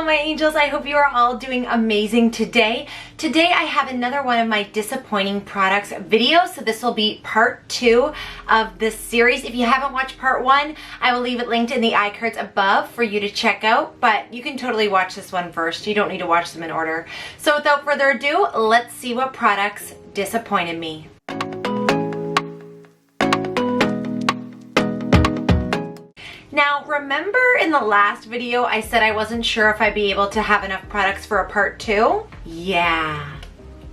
Hello my angels, I hope you are all doing amazing today. Today I have another one of my disappointing products videos, so this will be part 2 of this series. If you haven't watched part 1, I will leave it linked in the iCards above for you to check out, but you can totally watch this one first. You don't need to watch them in order. So without further ado, let's see what products disappointed me. Now, remember in the last video I said I wasn't sure if I'd be able to have enough products for a part 2? Yeah.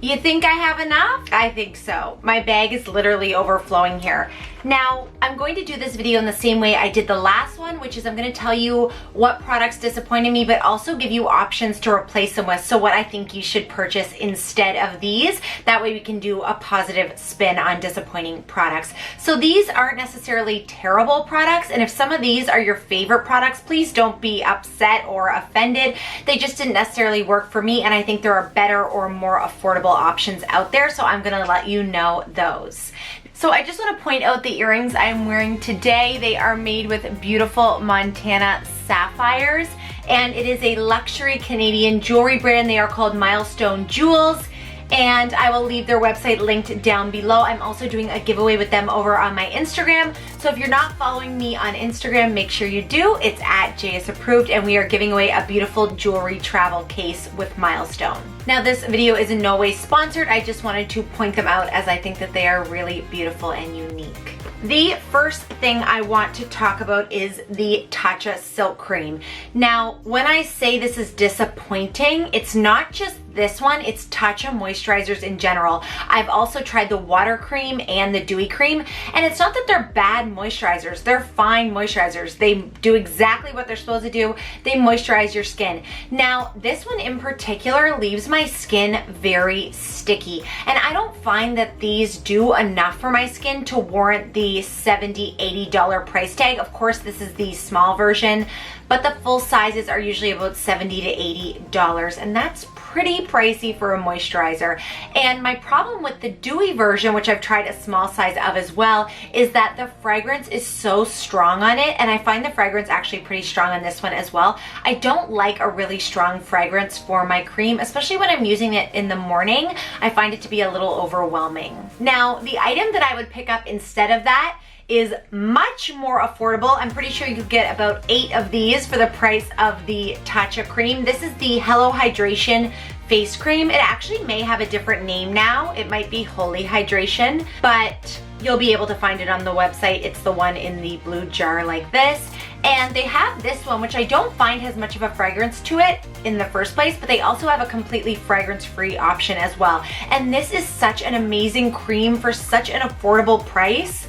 You think I have enough? I think so. My bag is literally overflowing here. Now, I'm going to do this video in the same way I did the last one, which is I'm going to tell you what products disappointed me, but also give you options to replace them with. So what I think you should purchase instead of these. That way we can do a positive spin on disappointing products. So these aren't necessarily terrible products, and if some of these are your favorite products, please don't be upset or offended. They just didn't necessarily work for me, and I think there are better or more affordable options out there, so I'm gonna let you know those. So I just want to point out the earrings I'm wearing today. They are made with beautiful Montana sapphires, and it is a luxury Canadian jewelry brand. They are called Milestone Jewels, and I will leave their website linked down below. I'm also doing a giveaway with them over on my Instagram. So if you're not following me on Instagram, make sure you do. It's at JSapproved, and we are giving away a beautiful jewelry travel case with Milestone. Now this video is in no way sponsored. I just wanted to point them out as I think that they are really beautiful and unique. The first thing I want to talk about is the Tatcha Silk Cream. Now, when I say this is disappointing, it's not just this one, it's Tatcha moisturizers in general. I've also tried the water cream and the dewy cream, and it's not that they're bad moisturizers. They're fine moisturizers. They do exactly what they're supposed to do. They moisturize your skin. Now, this one in particular leaves my skin very sticky, and I don't find that these do enough for my skin to warrant the $70, $80 price tag. Of course, this is the small version, but the full sizes are usually about $70 to $80, and that's pretty pricey for a moisturizer. And my problem with the dewy version, which I've tried a small size of as well, is that the fragrance is so strong on it, and I find the fragrance actually pretty strong on this one as well. I don't like a really strong fragrance for my cream, especially when I'm using it in the morning. I find it to be a little overwhelming. Now, the item that I would pick up instead of that is much more affordable. I'm pretty sure you could get about 8 of these for the price of the Tatcha cream. This is the Hello Hydration face cream. It actually may have a different name now. It might be Holy Hydration, but you'll be able to find it on the website. It's the one in the blue jar like this. And they have this one, which I don't find has much of a fragrance to it in the first place, but they also have a completely fragrance-free option as well. And this is such an amazing cream for such an affordable price.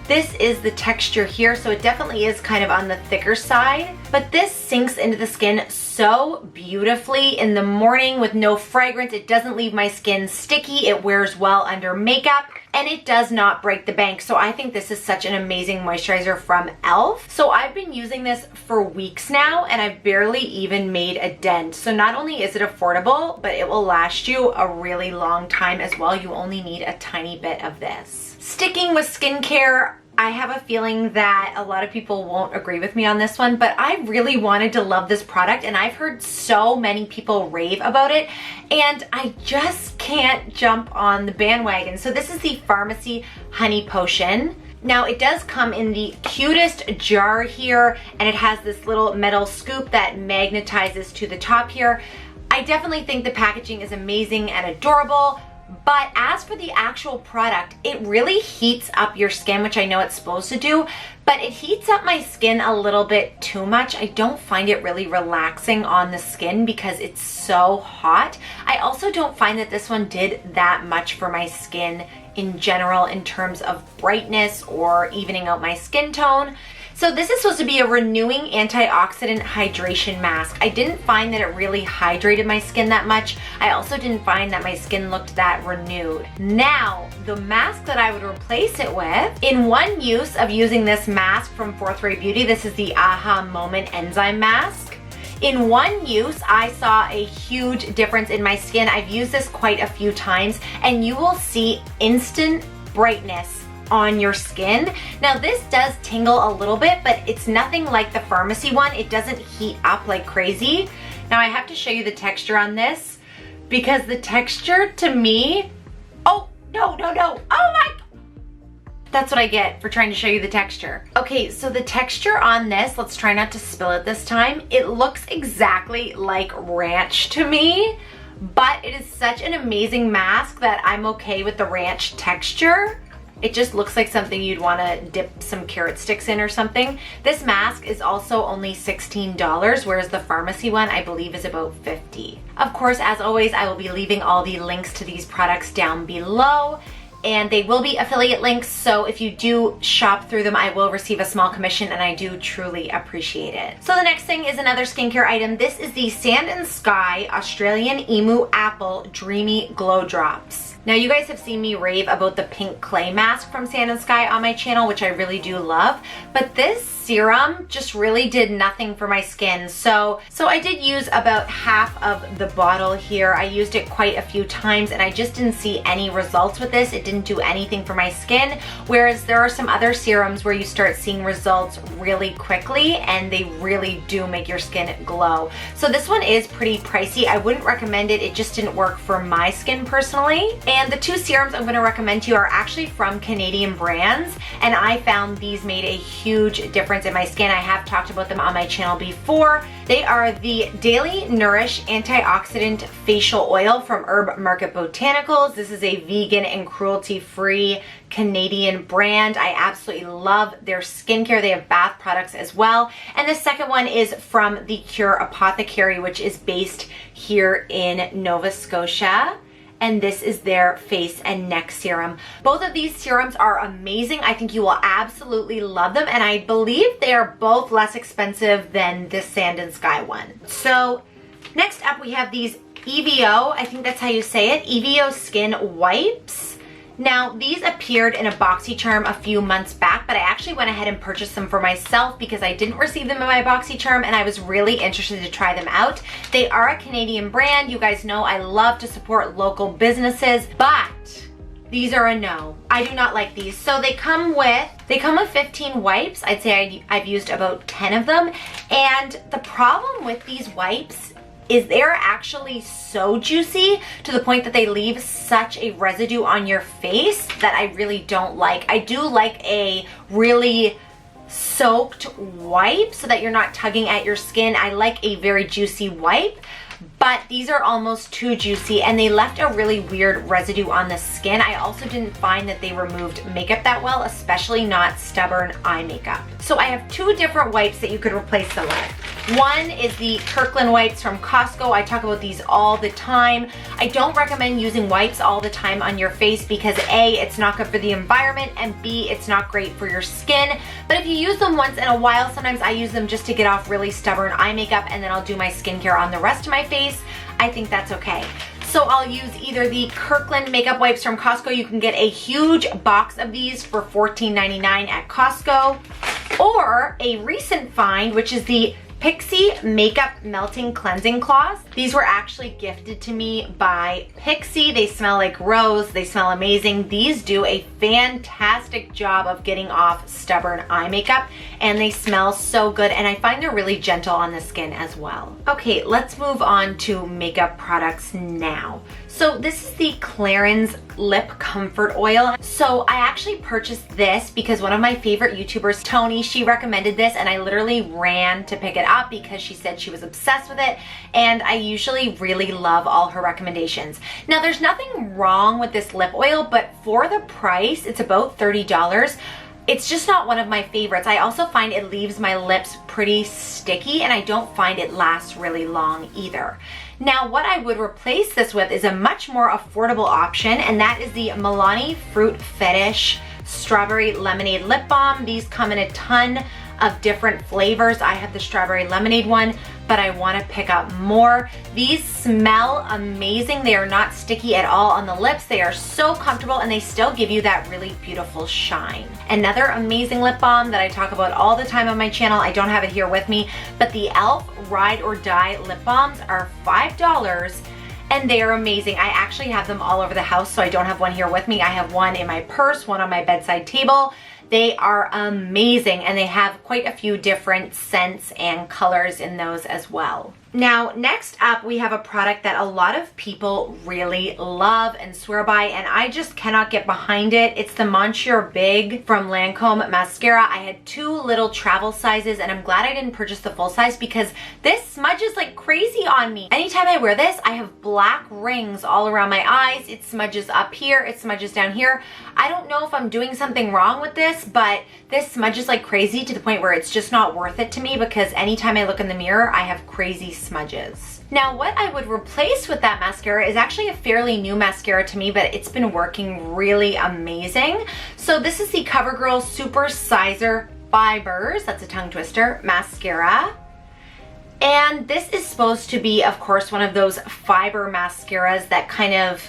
This is the texture here, so it definitely is kind of on the thicker side, but this sinks into the skin so beautifully in the morning with no fragrance. It doesn't leave my skin sticky, it wears well under makeup, and it does not break the bank. So I think this is such an amazing moisturizer from Elf. So I've been using this for weeks now, and I've barely even made a dent. So not only is it affordable, but it will last you a really long time as well. You only need a tiny bit of this. Sticking with skincare, I have a feeling that a lot of people won't agree with me on this one, but I really wanted to love this product, and I've heard so many people rave about it, and I just can't jump on the bandwagon. So this is the Farmacy Honey Potion. Now, it does come in the cutest jar here, and it has this little metal scoop that magnetizes to the top here. I definitely think the packaging is amazing and adorable. But as for the actual product, it really heats up your skin, which I know it's supposed to do, but it heats up my skin a little bit too much. I don't find it really relaxing on the skin because it's so hot. I also don't find that this one did that much for my skin in general in terms of brightness or evening out my skin tone. So this is supposed to be a renewing antioxidant hydration mask. I didn't find that it really hydrated my skin that much. I also didn't find that my skin looked that renewed. Now, the mask that I would replace it with, in one use of using this mask from Fourth Ray Beauty, this is the Aha Moment Enzyme Mask. In one use, I saw a huge difference in my skin. I've used this quite a few times, and you will see instant brightness on your skin. Now this does tingle a little bit, but it's nothing like the Farmacy one. It doesn't heat up like crazy. Now I have to show you the texture on this because the texture to me, oh, no. Oh my, that's what I get for trying to show you the texture. Okay, so the texture on this, let's try not to spill it this time. It looks exactly like ranch to me, but it is such an amazing mask that I'm okay with the ranch texture. It just looks like something you'd want to dip some carrot sticks in or something. This mask is also only $16, whereas the Farmacy one I believe is about $50. Of course, as always, I will be leaving all the links to these products down below, and they will be affiliate links, so if you do shop through them, I will receive a small commission, and I do truly appreciate it. So the next thing is another skincare item. This is the Sand and Sky Australian Emu Apple Dreamy Glow Drops. Now you guys have seen me rave about the pink clay mask from Sand and Sky on my channel, which I really do love, but this serum just really did nothing for my skin. So I did use about half of the bottle here. I used it quite a few times and I just didn't see any results with this. It didn't do anything for my skin, whereas there are some other serums where you start seeing results really quickly and they really do make your skin glow. So this one is pretty pricey. I wouldn't recommend it. It just didn't work for my skin personally. And the two serums I'm going to recommend to you are actually from Canadian brands, and I found these made a huge difference in my skin. I have talked about them on my channel before. They are the Daily Nourish Antioxidant Facial Oil from Herb Market Botanicals. This is a vegan and cruelty-free Canadian brand. I absolutely love their skincare. They have bath products as well. And the second one is from The Cure Apothecary, which is based here in Nova Scotia. And this is their face and neck serum. Both of these serums are amazing. I think you will absolutely love them, and I believe they are both less expensive than this Sand and Sky one. So next up we have these EVO, I think that's how you say it, EVO Skin Wipes. Now, these appeared in a BoxyCharm a few months back, but I actually went ahead and purchased them for myself because I didn't receive them in my BoxyCharm and I was really interested to try them out. They are a Canadian brand. You guys know I love to support local businesses, but these are a no. I do not like these. So they come with 15 wipes. I'd say I've used about 10 of them. And the problem with these wipes is they're actually so juicy to the point that they leave such a residue on your face that I really don't like. I do like a really soaked wipe so that you're not tugging at your skin. I like a very juicy wipe, but these are almost too juicy and they left a really weird residue on the skin. I also didn't find that they removed makeup that well, especially not stubborn eye makeup. So I have two different wipes that you could replace them with. One is the Kirkland wipes from Costco. I talk about these all the time. I don't recommend using wipes all the time on your face because A, it's not good for the environment, and B, it's not great for your skin. But if you use them once in a while, sometimes I use them just to get off really stubborn eye makeup and then I'll do my skincare on the rest of my face. I think that's okay. So I'll use either the Kirkland makeup wipes from Costco. You can get a huge box of these for $14.99 at Costco. Or a recent find, which is the Pixi Makeup Melting Cleansing Cloths. These were actually gifted to me by Pixi. They smell like rose. They smell amazing. These do a fantastic job of getting off stubborn eye makeup, and they smell so good, and I find they're really gentle on the skin as well. Okay, let's move on to makeup products now. So this is the Clarins Lip Comfort Oil. So I actually purchased this because one of my favorite YouTubers, Tony, she recommended this and I literally ran to pick it up because she said she was obsessed with it, and I usually really love all her recommendations. Now there's nothing wrong with this lip oil, but for the price, it's about $30. It's just not one of my favorites. I also find it leaves my lips pretty sticky and I don't find it lasts really long either. Now what I would replace this with is a much more affordable option, and that is the Milani Fruit Fetish Strawberry Lemonade Lip Balm. These come in a ton of different flavors. I have the strawberry lemonade one, but I want to pick up more. These smell amazing. They are not sticky at all on the lips. They are so comfortable and they still give you that really beautiful shine. Another amazing lip balm that I talk about all the time on my channel, I don't have it here with me, but the Elf Ride or Die lip balms are $5 and they are amazing. I actually have them all over the house, so I don't have one here with me. I have one in my purse, one on my bedside table. They are amazing and they have quite a few different scents and colors in those as well. Now, next up, we have a product that a lot of people really love and swear by, and I just cannot get behind it. It's the Monsieur Big from Lancome mascara. I had 2 little travel sizes, and I'm glad I didn't purchase the full size because this smudges like crazy on me. Anytime I wear this, I have black rings all around my eyes. It smudges up here, it smudges down here. I don't know if I'm doing something wrong with this, but this smudges like crazy to the point where it's just not worth it to me because anytime I look in the mirror, I have crazy smudges. Now, what I would replace with that mascara is actually a fairly new mascara to me, but it's been working really amazing. So this is the Covergirl Super Sizer Fibers, that's a tongue twister, mascara. And this is supposed to be, of course, one of those fiber mascaras that kind of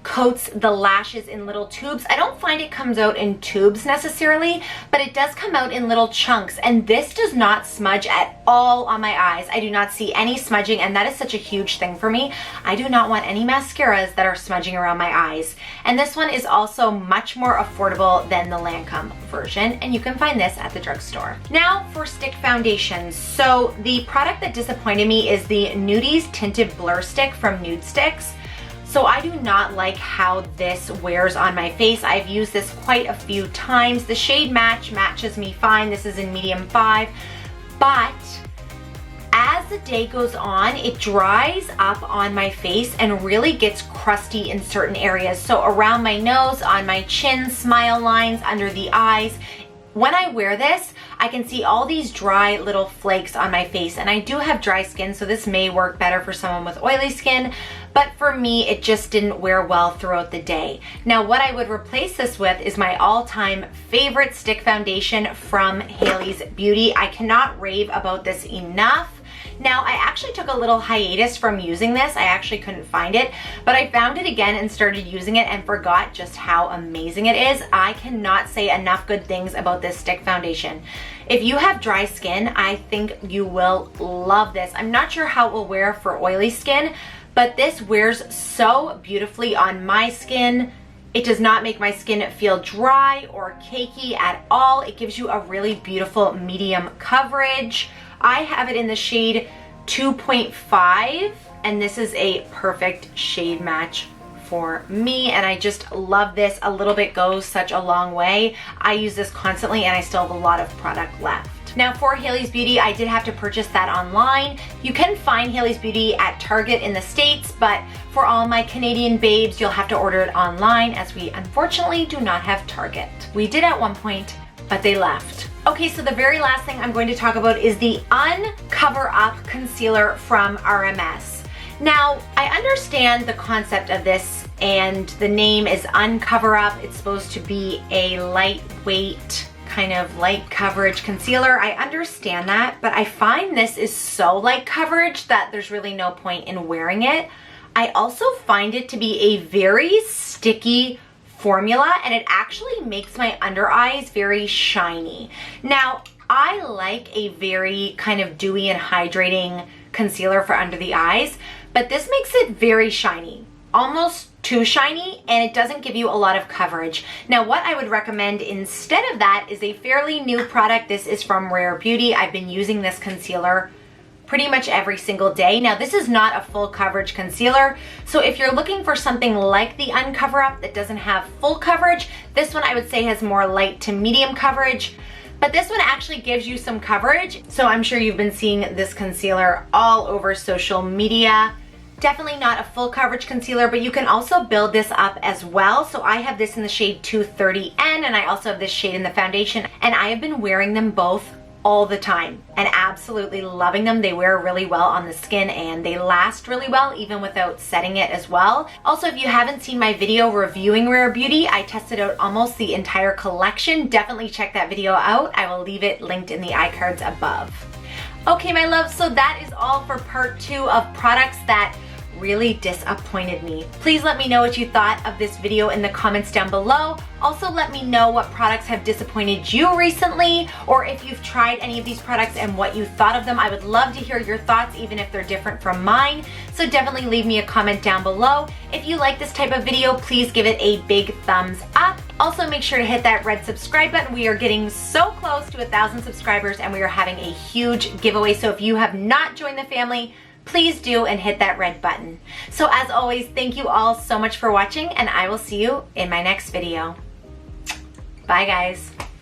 coats the lashes in little tubes. I don't find it comes out in tubes necessarily, but it does come out in little chunks, and this does not smudge at all on my eyes. I do not see any smudging, and that is such a huge thing for me. I do not want any mascaras that are smudging around my eyes. And this one is also much more affordable than the Lancome version, and you can find this at the drugstore. Now for stick foundations. So the product that disappointed me is the Nudies Tinted Blur Stick from Nude Sticks. So I do not like how this wears on my face. I've used this quite a few times. The shade matches me fine. This is in medium 5, but as the day goes on, it dries up on my face and really gets crusty in certain areas. So around my nose, on my chin, smile lines, under the eyes. When I wear this, I can see all these dry little flakes on my face, and I do have dry skin, so this may work better for someone with oily skin, but for me, it just didn't wear well throughout the day. Now, what I would replace this with is my all-time favorite stick foundation from Hailey's Beauty. I cannot rave about this enough. Now, I actually took a little hiatus from using this. I actually couldn't find it, but I found it again and started using it and forgot just how amazing it is. I cannot say enough good things about this stick foundation. If you have dry skin, I think you will love this. I'm not sure how it will wear for oily skin, but this wears so beautifully on my skin. It does not make my skin feel dry or cakey at all. It gives you a really beautiful medium coverage. I have it in the shade 2.5, and this is a perfect shade match for me, and I just love this. A little bit goes such a long way. I use this constantly, and I still have a lot of product left. Now for Hailey's Beauty, I did have to purchase that online. You can find Hailey's Beauty at Target in the States, but for all my Canadian babes, you'll have to order it online, as we unfortunately do not have Target. We did at one point, but they left. Okay, so the very last thing I'm going to talk about is the Uncover Up Concealer from RMS. Now, I understand the concept of this, and the name is Uncover Up. It's supposed to be a lightweight, kind of light coverage concealer. I understand that, but I find this is so light coverage that there's really no point in wearing it. I also find it to be a very sticky formula, and it actually makes my under eyes very shiny. Now, I like a very kind of dewy and hydrating concealer for under the eyes, but this makes it very shiny, almost too shiny, and it doesn't give you a lot of coverage. Now, what I would recommend instead of that is a fairly new product. This is from Rare Beauty. I've been using this concealer pretty much every single day. Now, this is not a full coverage concealer, so if you're looking for something like the Uncover Up that doesn't have full coverage, this one I would say has more light to medium coverage, but this one actually gives you some coverage. So I'm sure you've been seeing this concealer all over social media. Definitely not a full coverage concealer, but you can also build this up as well. So I have this in the shade 230N, and I also have this shade in the foundation, and I have been wearing them both all the time and absolutely loving them. They wear really well on the skin, and they last really well even without setting it as well. Also, if you haven't seen my video reviewing Rare Beauty, I tested out almost the entire collection. Definitely check that video out. I will leave it linked in the iCards above. Okay, my loves, so that is all for part 2 of products that really disappointed me. Please let me know what you thought of this video in the comments down below. Also, let me know what products have disappointed you recently, or if you've tried any of these products and what you thought of them. I would love to hear your thoughts, even if they're different from mine. So definitely leave me a comment down below. If you like this type of video, please give it a big thumbs up. Also, make sure to hit that red subscribe button. We are getting so close to 1,000 subscribers, and we are having a huge giveaway. So if you have not joined the family, please do and hit that red button. So as always, thank you all so much for watching, and I will see you in my next video. Bye guys.